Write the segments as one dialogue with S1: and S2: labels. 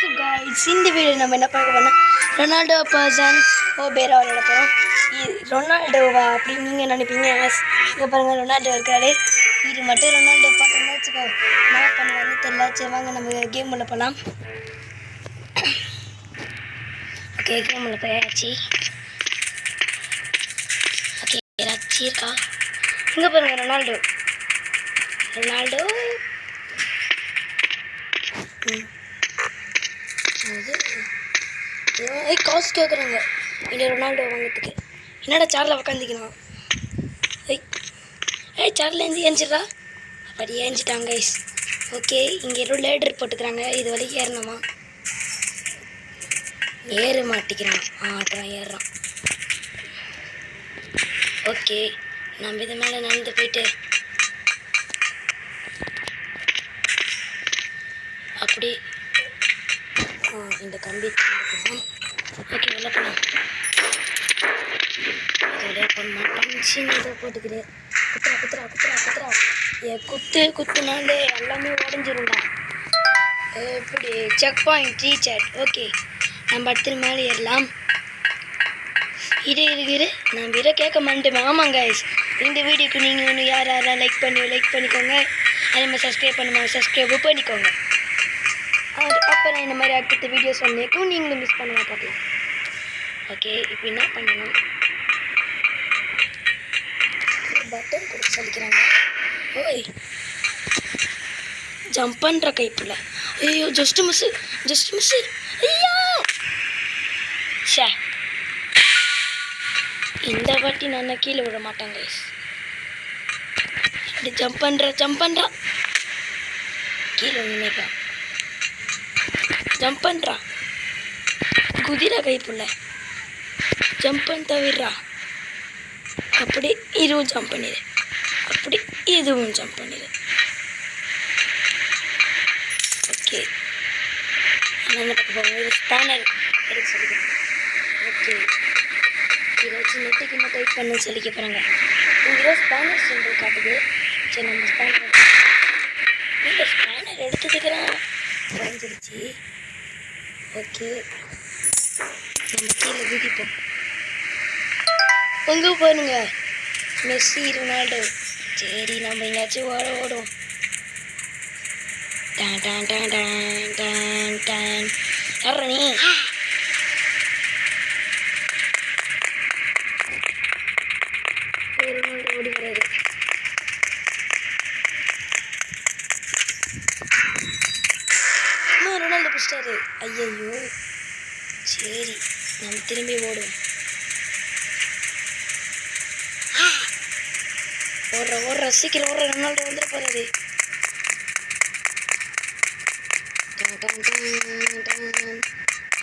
S1: இந்த வீடியோ நம்ம என்ன பார்க்க போனால் ரொனால்டோ பர்சன் பேரா விளையாட போகிறோம். ரொனால்டோவா அப்படின்னு நீங்கள் நினைப்பீங்க. இங்கே பாருங்கள், ரொனால்டோ இருக்காரு. இது மட்டும் ரொனால்டோ பார்க்கணும்னு வச்சுக்கோ. என்ன பண்ணுவான்னு தெரியல. சரி வாங்க நம்ம கேம் உள்ள போகலாம். ஓகே, கேம் உள்ள போயாச்சு. ஓகே, ஏதாச்சும் இருக்கா? இங்கே பாருங்கள், ரொனால்டோ காசு கேட்குறாங்க இந்த ரொனால்டோ வாங்கிறதுக்கு. என்னடா சாரில் உக்காந்துக்கணும். சாரில் ஏஞ்சிடா. அப்படி ஏஞ்சிட்டாங்க கைஸ். ஓகே, இங்கே லேடர் போட்டுக்கிறாங்க. இது வரைக்கும் ஏறணுமா? ஏற மாட்டிக்கிறான். அப்புறம் ஏறுறான். ஓகே, நம்ம இது மேலே நடந்து போயிட்டு அப்படி இந்த கம்பி ஓகே உள்ள போகலாம். இதோட பஞ்சின் இதை போட்டுக்கிது. குத்துறா குத்துனாலே எல்லாமே உடஞ்சிரும்டா. எப்படி செக் பாயிண்ட் ரீசார்ஜ். ஓகே, நம்ம அடுத்த மேலே ஏறலாம். இரு நான் இதை கேட்க மாட்டேன். ஆமாங்க கைஸ், இந்த வீடியோக்கு நீங்கள் ஒன்று யாரெல்லாம் லைக் பண்ணிக்கோங்க. அதே மாதிரி சப்ஸ்கிரைப் பண்ணிக்கோங்க. அப்புறம் இந்த மாதிரி அடுத்த வீடியோஸ் வந்தேக்கும் நீங்களும் மிஸ் பண்ண பார்க்கலாம். ஓகே, இப்போ என்ன பண்ணணும்? பட்டன் கொடுத்து சொல்லிக்கிறாங்க. ஓய், ஜம்ப் பண்ணுற கைப்பில். ஐயோ, ஜஸ்ட் மிஸ்ஸு. ஐயோ ஷே, இந்த வாட்டி நான் கீழே விட மாட்டேன் கைஸ். இப்படி ஜம்ப் பண்ணுறா. கீழே நினைக்கிறேன். ஜம்ப் பண்ணுறா. குதிரை கைப்புள்ள ஜம்ப் பண்ண தவிர்றா. அப்படி இதுவும் ஜம்ப் பண்ணிடு. அப்படி இதுவும் ஜம்ப் பண்ணிடு. ஓகே, என்ன பார்க்க போகிறோம்? ஸ்பேனர் எடுக்க சொல்லிக்கிறேன். ஓகே, இதை வச்சு நெட்டுக்கு இன்னும் டைப் பண்ண சொல்லிக்க போகிறாங்க. இங்கே ஸ்பேனர் சிம்பிள் காட்டுது. சரி, நம்ம ஸ்பேனர் எடுத்துக்கிறோம். குறைஞ்சிருச்சு. ஓகே, நம்ம கீழே குதிப்போம். எங்கே பாருங்க, மெஸ்ஸி, ரொனால்டோ. சரி, நம்ம எங்கேயாச்சும் ஓடும். யாரா நீ? ரொனால்டோ ஓடி வராது. ரொனால்டோ பிடிச்சிட்டாரு. ஐயோ, சரி நம்ம திரும்பி ஓடுவோம். ஓடுற சீக்கிரம் ஓடுற. ரொனால்டோ வந்துட போறாரு.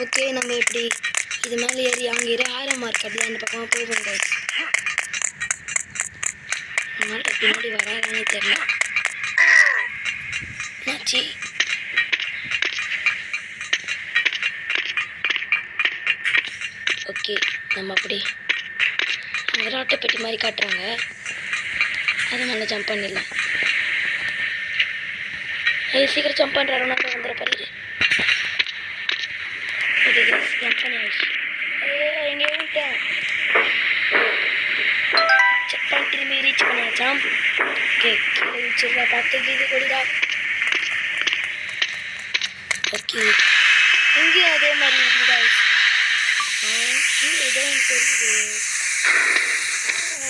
S1: ஓகே, நம்ம எப்படி இது மேலே ஏறி அங்கே ஆயிரம் மார்க் அப்படியே அந்த பக்கமாக போயிடும் கைஸ். ரொனால்டோ பின்னாடி வராதானே தெரியல. என்னாச்சு? ஓகே, நம்ம அப்படி அங்கே ஆட்டோப்பெட்டி மாதிரி காட்டுறாங்க. அது நல்லா ஜம்ப் பண்ணிடலாம். சீக்கிரம் ஜம்ப் பண்ணுற. ரொனால்டோ வந்துட பாரு. ஜம்ப் பண்ணியாச்சு. எங்கே விட்டேன்? செக் பண்ணி திரும்பி ரீச் பண்ணியாச்சாம். ஓகே, கீழே வச்சிருக்கா. பார்த்து இது கொடுடா. ஓகே, இங்கேயும் அதே மாதிரி இருக்குதா? ஏதோ ஒன்று தெரியுது.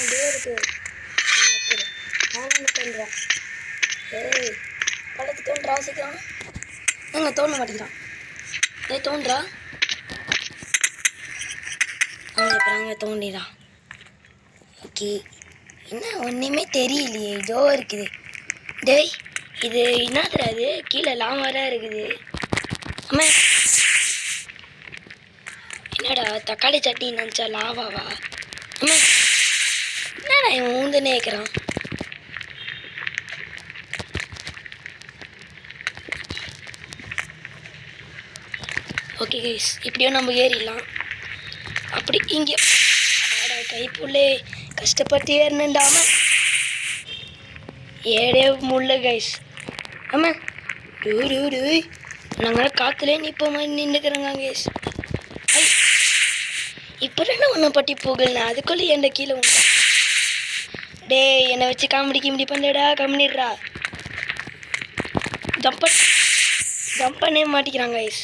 S1: இதே இருக்கு. நான் என்ன பண்ணுறேன்? பழத்துக்கு தோன்றா. சீக்கிரம் நாங்கள் தோண மாட்டேங்கிறான். தோன்றா. அங்கே தோண்டிடான். ஓகே, என்ன ஒன்றுமே தெரியலையே. இதோ இருக்குது. டேய், இது என்ன தெரியாது. கீழே லாமராக இருக்குது. அம்மா, என்னடா தக்காளி சட்னி நினச்சா லாவாவா? அம்மா, என்னடா இவன் ஊந்துனே இருக்கிறான்? ஓகே கைஸ், இப்படியோ நம்ம ஏறிடலாம். அப்படி இங்கே கைப்புள்ளே கஷ்டப்பட்டு ஏறணுண்டாம ஏடே முள்ள கைஸ். ஆமாம், நாங்கள் காற்றுலே நிற்போமா நின்றுக்கிறோங்க கைஸ். ஐ இப்போ என்ன ஒன்றை பட்டி போகலண்ணா அதுக்குள்ளே என் கீழே உண்டா. டே என்னை வச்சு காமெடி பண்ணடா கம்மிடுறா. ஜம்ப் பண்ணே மாட்டிக்கிறாங்க கைஸ்.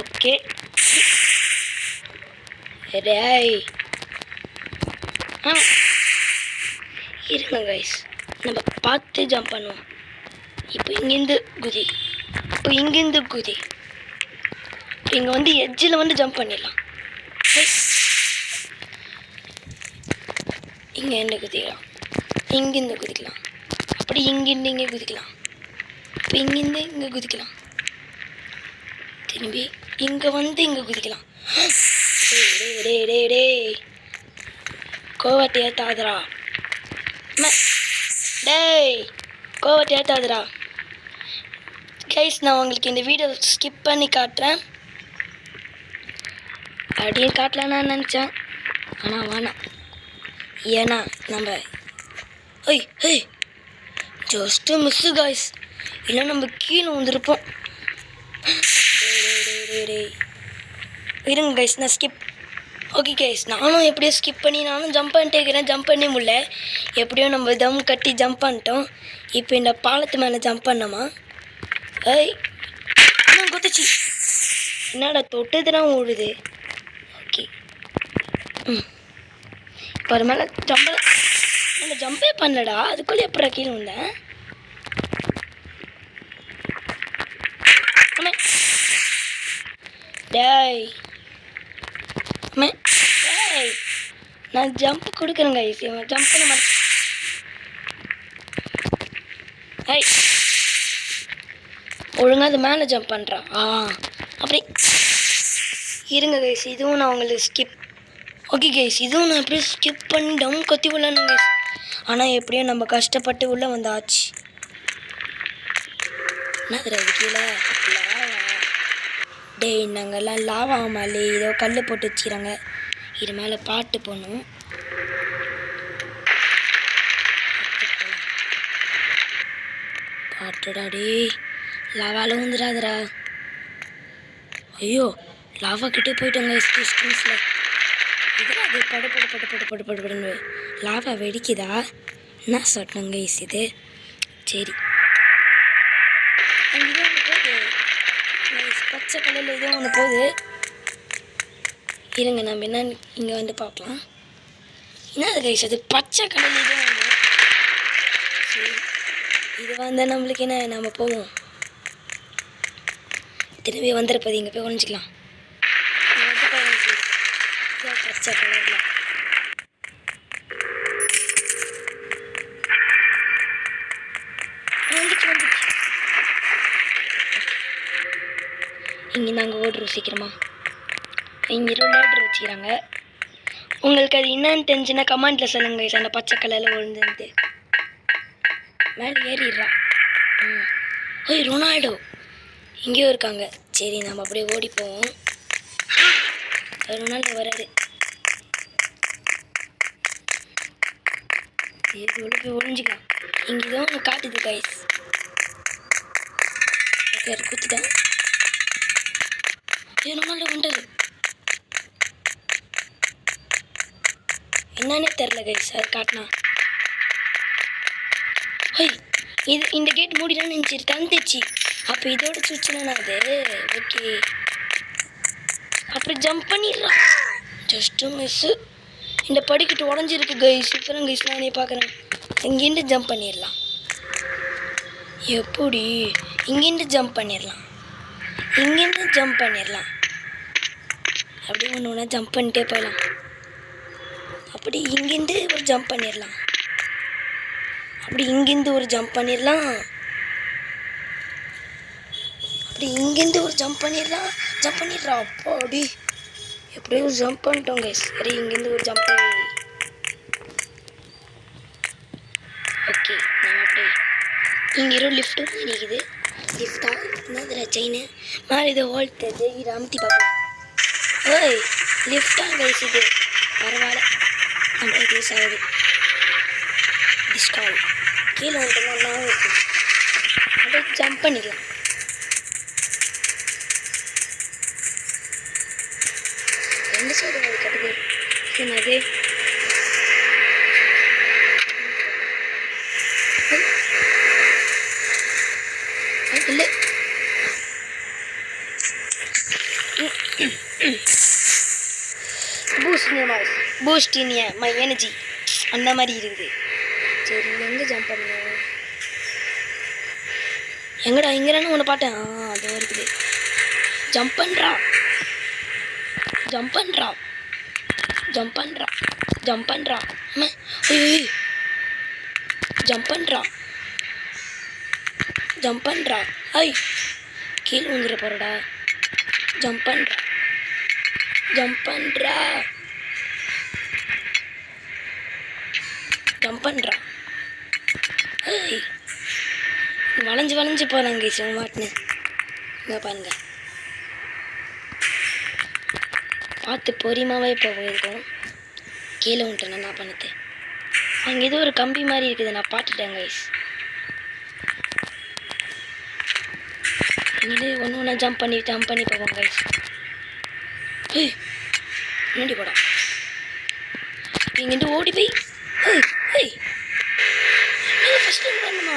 S1: ஓகே டேய் இருங்க கைஸ், நம்ம பார்த்து ஜம்ப் பண்ணுவோம். இப்போ இங்கேருந்து குதி. இங்கே வந்து எட்ஜில் வந்து ஜம்ப் பண்ணிடலாம். இங்கே என்ன குதிக்கலாம், இங்கேருந்து குதிக்கலாம். அப்படி இங்கேருந்து இங்கே குதிக்கலாம். இப்போ இங்கேருந்து இங்கே குதிக்கலாம். திரும்பி இங்கே வந்து இங்கே குதிக்கலாம். டே கோவத்தை ஏற்றாதரா. டேய் கோவத்தை ஏற்றாதரா கைஸ். நான் உங்களுக்கு இந்த வீடியோ ஸ்கிப் பண்ணி காட்டுறேன். அப்படியே காட்டலான்னு நினச்சேன், ஆனால் வேணாம். ஏன்னா நம்ம ஜஸ்ட்டு மிஸ்ஸு கைஸ், இல்லை நம்ம கீழே வந்துருப்போம். இருங்க கைஸ் நான் ஸ்கிப். ஓகே கைஸ், நானும் எப்படியோ ஸ்கிப் பண்ணி நானும் ஜம்ப் பண்ணிட்டே இருக்கிறேன். ஜம்ப் பண்ணி முடியல, எப்படியோ நம்ம தம் கட்டி ஜம்ப் பண்ணிட்டோம். இப்போ இந்த பாலத்து மேலே ஜம்ப் பண்ணோமா. இன்னும் குதிச்சு என்னடா தொட்டுதுதான் ஓடுது. ஓகே இப்போ அது மேலே ஜம்பே பண்ணலடா, அதுக்குள்ளே எப்படா கீழே வந்தேன். டேய் நான் ஜம்ப் கொடுக்குறேங்க கைஸ், ஜம்ப் பண்ண மாட்டேன். ஒழுங்காக அது மேலே ஜம்ப் பண்ணுறா. அப்படி இருங்க கைஸ், இதுவும் நான் உங்களுக்கு ஸ்கிப். ஓகே கைஸ், இதுவும் நான் எப்படியும் ஸ்கிப் பண்ணி டம் கொத்தி உள்ளேன்னு கைஸ். ஆனால் எப்படியும் நம்ம கஷ்டப்பட்டு உள்ளே வந்தாச்சு. என்ன தெரியாது கீழே டேய் நாங்கள்லாம் லாவா மேலே ஏதோ கல் போட்டு வச்சுக்கிறாங்க. இது மேலே பாட்டு போகணும். பாட்டுடா டே, லாவாவில் வந்துடாதரா. ஐயோ லாவா கிட்டே போயிட்டோங்க. ஸ்கின்ஸில் இதெல்லாம் அது படுன்னு லாவா வெடிக்குதா என்ன சொன்னங்க கைஸ் இது. சரி பச்சை கலரில் ஏதோ ஒன்று போகுது. இருங்க நம்ம என்ன இங்கே வந்து பார்க்கலாம். என்னது கைஸ் அது பச்சை கலரில் ஏதோ ஒன்று. சரி இது வந்தால் நம்மளுக்கு என்ன, நம்ம போவோம். திரும்பி வந்துருப்பது இங்கே போய் ஒழிஞ்சிக்கலாம். பச்சை கலரில் இங்கே நாங்கள் ஓடுறோம் சீக்கிரமா. இங்கே லேடர் வச்சுக்கிறாங்க. உங்களுக்கு அது என்னன்னு தெரிஞ்சுன்னா கமெண்ட்டில் சொல்லுங்க. அந்த பச்சை கலரில் விழுந்துட்டு மேலே ஏறிடுறா. ரொனால்டோ இங்கேயும் இருக்காங்க. சரி நம்ம அப்படியே ஓடி போவோம். ரொனால்டோ வராது. சரி உள்ள போய் ஒழிஞ்சிக்கலாம். இங்கே தான் காட்டுது கைஸ். ஓகே குத்திட்டேன். ரொனால்டோ வந்துடுது. என்னன்னே தெரில கைஸ் அது காட்டினா. இது இந்த கேட் மூடிதான் நினச்சிட்டு தந்துச்சு. அப்போ இதோட சுச்சுனா அது ஓகே. அப்படி ஜம்ப் பண்ணிடலாம். Just miss. இந்த படிக்கட்டு உடஞ்சிருக்கு கைஸ். இப்போதான் கைஸ் நானே பார்க்குறேன். இங்கேருந்து ஜம்ப் பண்ணிடலாம். எப்படி இங்கேருந்து ஜம்ப் பண்ணிடலாம். அப்படியே ஒன்று ஒன்றா ஜம்ப் பண்ணிட்டே போயிடலாம். அப்படி இங்கேருந்து ஒரு ஜம்ப் பண்ணிடலாம். அப்படி இங்கேருந்து ஒரு ஜம்ப் பண்ணிடலாம். அப்படி இங்கேருந்து ஒரு ஜம்ப் பண்ணிடலாம். அப்போ அப்படி எப்படியோ ஒரு ஜம்ப் பண்ணிட்டோம் கைஸ். சரி இங்கேருந்து ஒரு ஜம்ப். ஓகே நான் அப்படியே இங்கே ஒரு லிஃப்ட்டு நிற்குது. லிஃப்டா என்னதுல செயின் மேலே இது ஹோல் தெரிஞ்சு இது அமுத்தி பார்ப்போம். லிஃப்டா கைஸ் இது பரவாயில்ல. நம்ம யூஸ் ஆகுது. டிஸ்கால் கீழே வந்துட்டோம்னா இருக்குது. அப்படியே ஜம்ப் பண்ணிக்கலாம். ரெண்டு சைடு கட்டுது. என்னது இல்லை பூஸ்டினியா மை எனர்ஜி அந்த மாதிரி இருக்குது. சரி எங்கே ஜம்ப் பண்ணணும்? எங்கடா இங்கேன்னு ஒன்று பார்த்தேன். அது இருக்குது. ஜம்ப் பண்ணுறா ஜம்ப் பண்ணுறா ஜம்ப் பண்ணுறா ஜம்ப் பண்ணுறா ஜம்ப் பண்ணுறா ஜம்ப் பண்ணுறா. ஐ கீழே வந்துட போகிறடா. ஜம்ப் பண்ணுறா ஜம்ப் பண்ணுறா ஜம்ப் பண்ணுறா. ஐய் வளைஞ்சு வளைஞ்சு போகிறாங்க சார் மாட்டினு. இங்கே பாருங்க, பார்த்து பொறிமாவே போயிருக்கோம். கீழே வந்துட்டேன் நான் பண்ணது. அங்கே ஏதோ ஒரு கம்பி மாதிரி இருக்குது, நான் பார்த்துட்டேன் கைஸ். இங்கே ஒன்று ஒன்றா ஜம்ப் பண்ணி போவோம் கைஸ். ஏய் முன்னாடி போடா. இங்கிட்டு ஓடி போய் ஃபஸ்ட் டைம் பண்ணுமா?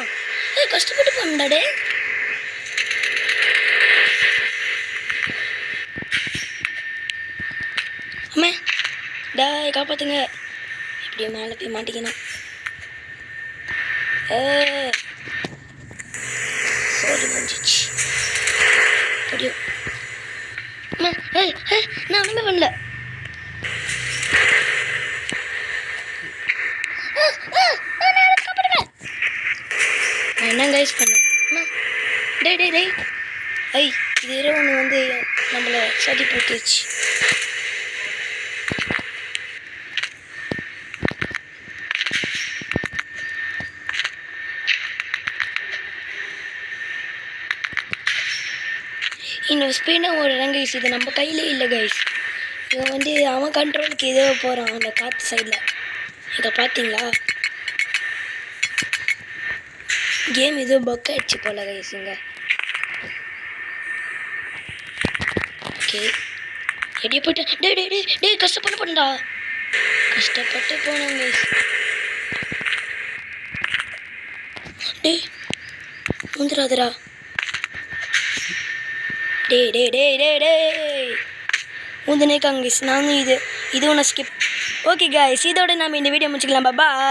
S1: கஷ்டப்பட்டு பண்ணாடே. அம்மே டாய் காப்பாற்றுங்க. இப்படியே மேலே போய் மாட்டிக்கணும். சோறு முடிஞ்சிச்சு. தெரியும் அம்மா. நான் ஒன்றுமே பண்ணல. நான் என்ன கைஸ் பண்ணேன்? டே ஐ இது இரவு ஒன்று வந்து நம்மளை சதி போட்டுச்சு. இன்னும் ஸ்பீடாக ஓடுறாங்க கைஸ். இது நம்ம கையிலே இல்லை கைஸ். இவன் வந்து அவன் கண்ட்ரோலுக்கு ஏதோ போகிறான் அந்த காற்று சைடில். இதை பார்த்தீங்களா? கேம் ஏதோ பக் ஆயிடுச்சு போல கைஸ் இங்கே. ஓகே ரெடியாக போயிட்டேன். டே கஷ்டப்பட்டு போனடா. கஷ்டப்பட்டு போனேன் கைஸ். டே முந்திராதரா. டே முந்தினே காங்கிஸ். நானும் இது ஒன்று ஸ்கிப். ஓகே கைஸ், இதோட நம்ம இந்த வீடியோ முடிச்சுக்கலாம். பாய்.